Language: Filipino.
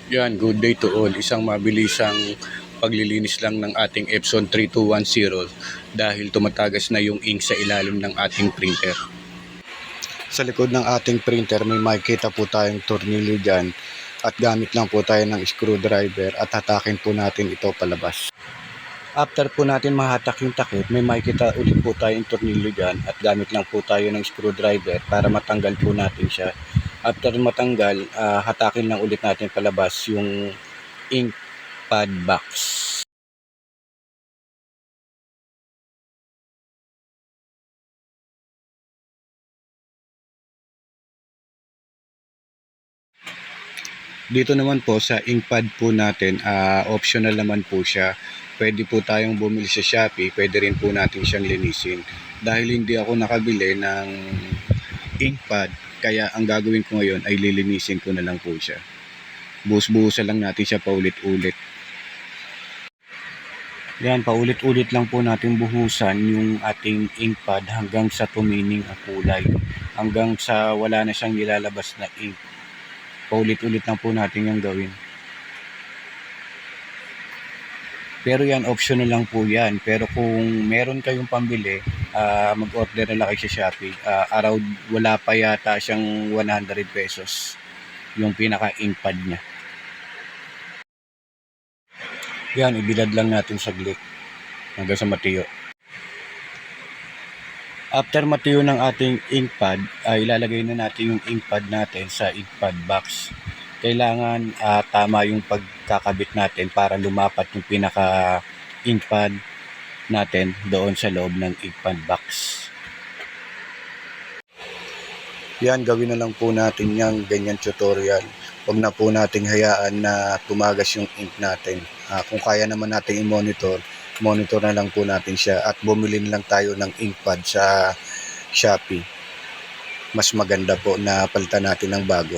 Yan, good day to all. Isang mabilisang paglilinis lang ng ating Epson 3210 dahil tumatagas na yung ink sa ilalim ng ating printer. Sa likod ng ating printer may makikita po tayong tornilyo dyan at gamit lang po tayo ng screwdriver at hatakin po natin ito palabas. After po natin mahatak yung takip, may makikita ulit po tayong tornilyo dyan at gamit lang po tayo ng screwdriver para matanggal po natin siya. After matanggal, hatakin lang ulit natin palabas yung ink pad box. Dito naman po sa ink pad po natin, optional naman po siya. Pwede po tayong bumili sa Shopee, pwede rin po natin siyang linisin. Dahil hindi ako nakabili ng ink pad, kaya ang gagawin ko ngayon ay lilinisin ko na lang po siya. Buhos-buhusan lang natin siya paulit-ulit. Yan, paulit-ulit lang po natin buhusan yung ating ink pad hanggang sa tumining ang kulay. Hanggang sa wala na siyang nilalabas na ink. Paulit-ulit lang po natin yung gawin. Pero yan, optional lang po yan. Pero kung meron kayong pambili, mag-order na lang kayo sa Shopee. Around wala pa yata siyang 100 pesos yung pinaka-ink pad niya. Yan, ibilad lang natin saglit hanggang sa matiyo. After matiyo ng ating ink pad, ilalagay na natin yung ink pad natin sa ink pad box. Kailangan tama yung pagkakabit natin para lumapat yung pinaka ink pad natin doon sa loob ng ink pad box. Yan, gawin na lang po natin yung ganyan tutorial. Huwag na po nating hayaan na tumagas yung ink natin. Kung kaya naman natin i-monitor, monitor na lang po natin siya at bumili na lang tayo ng ink pad sa Shopee. Mas maganda po na palitan natin ng bago.